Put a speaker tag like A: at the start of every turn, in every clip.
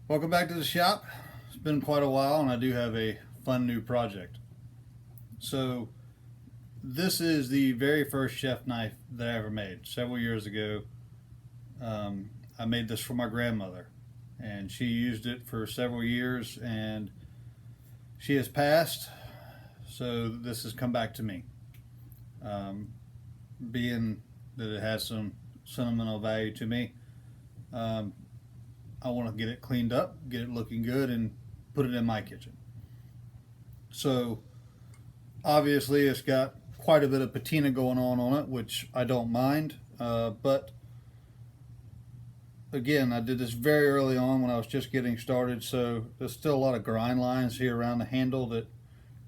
A: Welcome back to the shop. It's been quite a while and I do have a fun new project. So this is the very first chef knife that I ever made several years ago. I made this for my grandmother and she used it for several years and she has passed, so this has come back to me. Um, Being that it has some sentimental value to me, um, I want to get it cleaned up, get it looking good, and put it in my kitchen. So obviously, it's got quite a bit of patina going on it, which I don't mind. But again, I did this very early on when I was just getting started, so there's still a lot of grind lines here around the handle that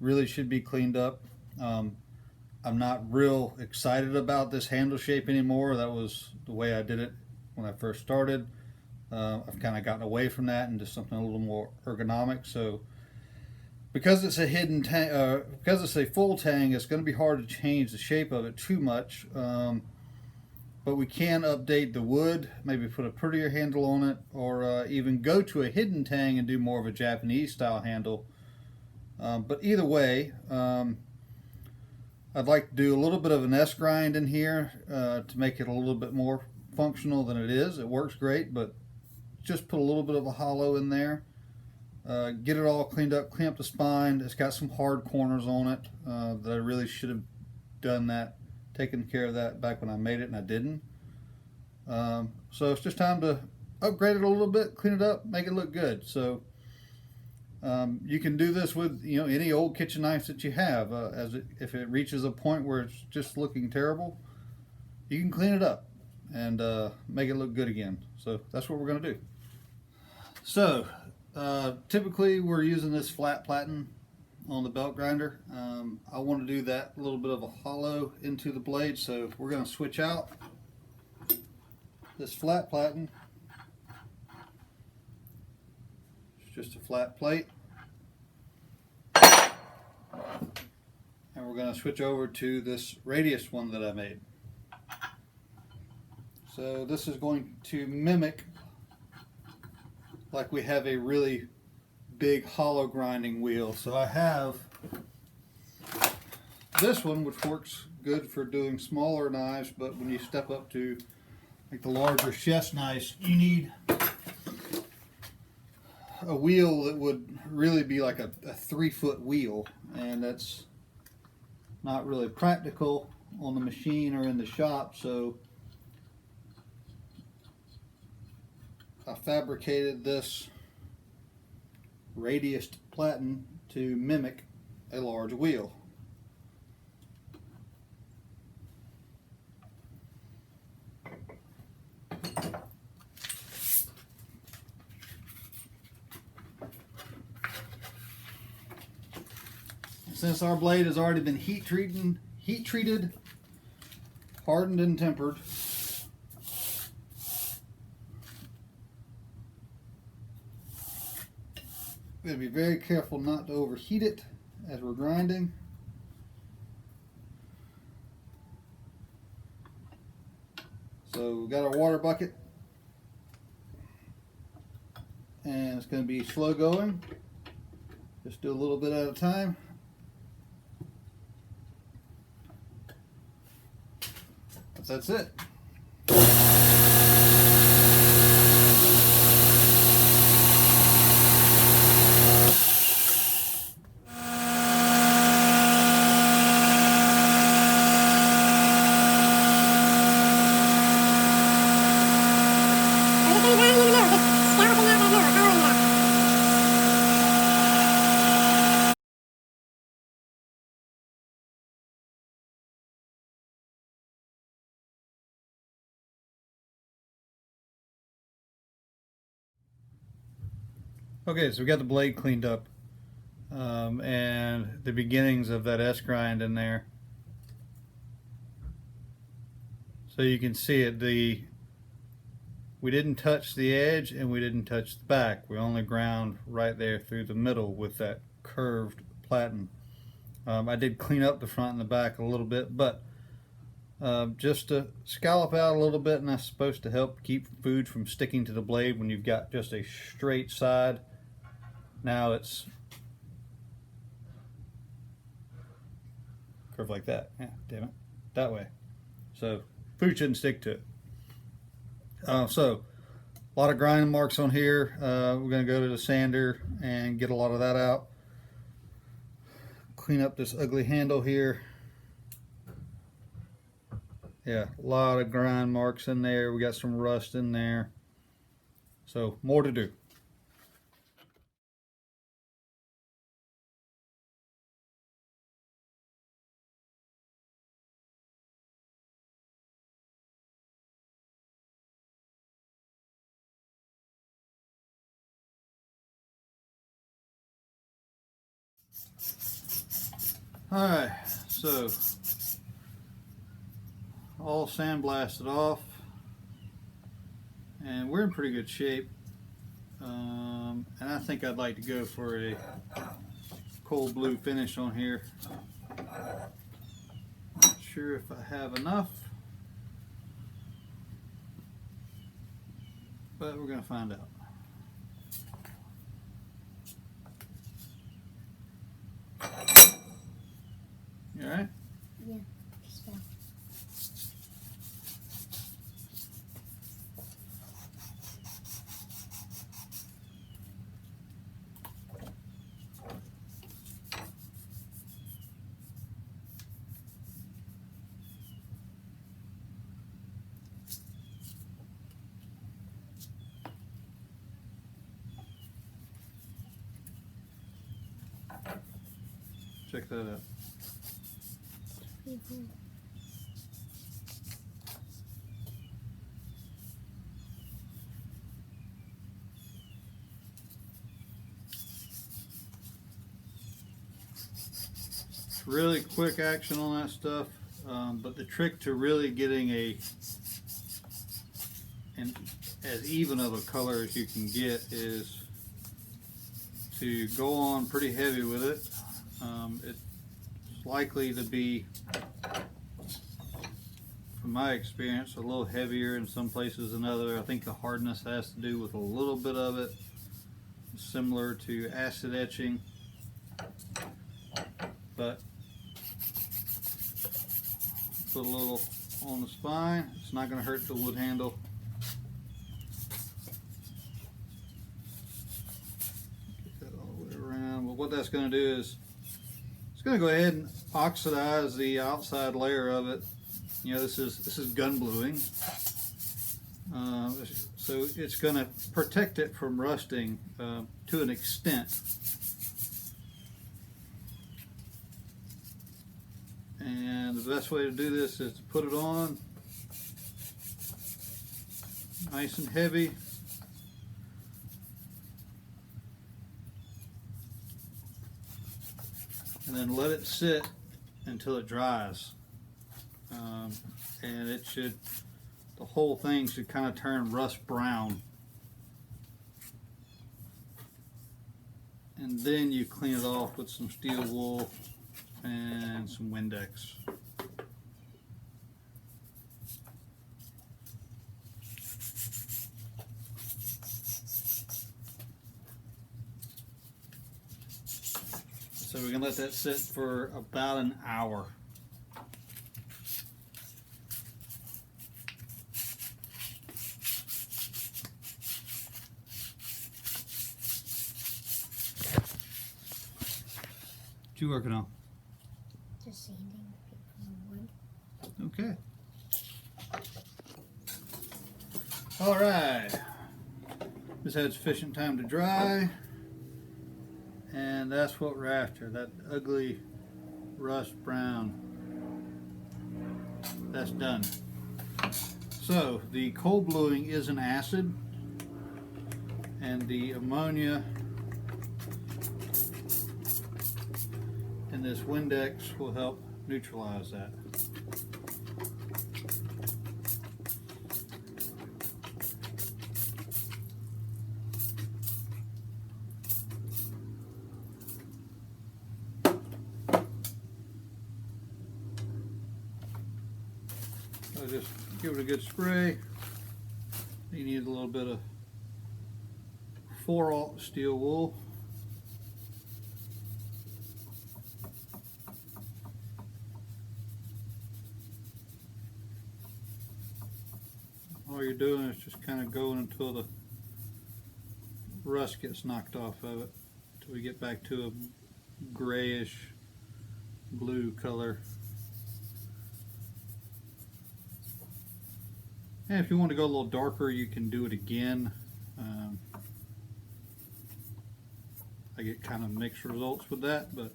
A: really should be cleaned up. Um, I'm not real excited about this handle shape anymore. That was the way I did it when I first started. I've kind of gotten away from that and just something a little more ergonomic. So because it's a hidden tang, because it's a full tang, it's going to be hard to change the shape of it too much. But we can update the wood, maybe put a prettier handle on it, or even go to a hidden tang and do more of a Japanese style handle. But either way, I'd like to do a little bit of an S grind in here to make it a little bit more functional than it is. It works great, but just put a little bit of a hollow in there. Get it all cleaned up, clean up the spine. It's got some hard corners on it that I really should have done that, taken care of that back when I made it, and I didn't. So it's just time to upgrade it a little bit, clean it up, make it look good. So you can do this with any old kitchen knife that you have. If it reaches a point where it's just looking terrible, you can clean it up and make it look good again. So that's what we're going to do. So typically we're using this flat platen on the belt grinder. I want to do that a little bit of a hollow into the blade, so we're going to switch out this flat platen. It's just a flat plate, and we're going to switch over to this radius one that I made. So this is going to mimic like we have a really big hollow grinding wheel. So I have this one, which works good for doing smaller knives, but when you step up to like the larger chef's knives, you need a wheel that would really be like a 3-foot wheel, and that's not really practical on the machine or in the shop. So I fabricated this radiused platen to mimic a large wheel. Since our blade has already been heat treated, hardened, and tempered, we have to be very careful not to overheat it as we're grinding. So we've got our water bucket, and it's going to be slow going. Just do a little bit at a time. But that's it. Okay, so we got the blade cleaned up and the beginnings of that S grind in there. So you can see it. We didn't touch the edge and we didn't touch the back. We only ground right there through the middle with that curved platen. I did clean up the front and the back a little bit, but just to scallop out a little bit, and that's supposed to help keep food from sticking to the blade when you've got just a straight side. Now it's curved like that. Yeah, damn it. That way. So food shouldn't stick to it. So a lot of grinding marks on here. We're going to go to the sander and get a lot of that out. Clean up this ugly handle here. Yeah, a lot of grind marks in there. We got some rust in there. So more to do. Alright, so all sandblasted off, and we're in pretty good shape. And I think I'd like to go for a cold blue finish on here. Not sure if I have enough, but we're going to find out. You alright?
B: Yeah, just fell.
A: Check that out.
B: Mm-hmm.
A: Really quick action on that stuff, but the trick to really getting as even of a color as you can get is to go on pretty heavy with it. It's likely to be, from my experience, a little heavier in some places than other. I think the hardness has to do with a little bit of it, similar to acid etching, but put a little on the spine. It's not going to hurt the wood handle. Get that all the way around. But what that's going to do is it's going to go ahead and oxidize the outside layer of it. You know, this is gun bluing, so it's going to protect it from rusting to an extent. And the best way to do this is to put it on nice and heavy. And then let it sit until it dries. And it should, the whole thing should kind of turn rust brown. And then you clean it off with some steel wool and some Windex. So we're going to let that sit for about an hour. What you working on?
B: Just sanding the wood.
A: Okay. All right. This had sufficient time to dry, and that's what we're after. That ugly rust brown. That's done. So the cold bluing is an acid, and the ammonia in this Windex will help neutralize that. Give it a good spray. You need a little bit of 4/0 steel wool. All you're doing is just kind of going until the rust gets knocked off of it, until we get back to a grayish blue color. And if you want to go a little darker, you can do it again. I get kind of mixed results with that, but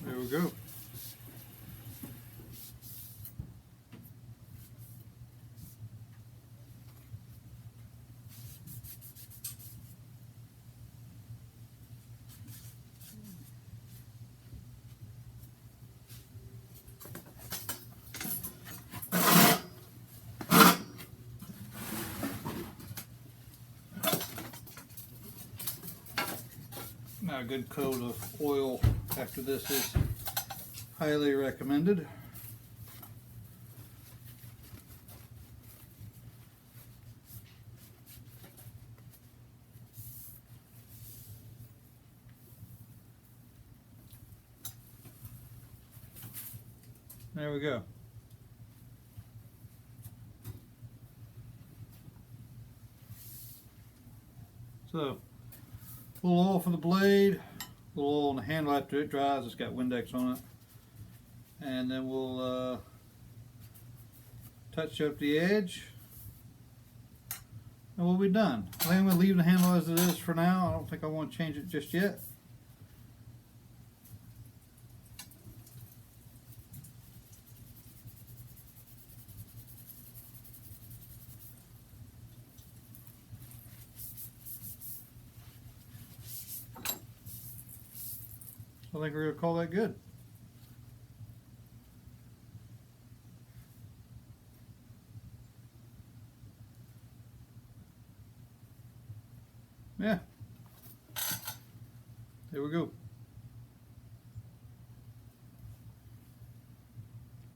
A: there we go. Now a good coat of oil after this is highly recommended. There we go. So, a little oil for the blade, a little oil on the handle after it dries. It's got Windex on it. And then we'll touch up the edge. And we'll be done. I think I'm going to leave the handle as it is for now. I don't think I want to change it just yet. I think we're going to call that good. Yeah. There we go.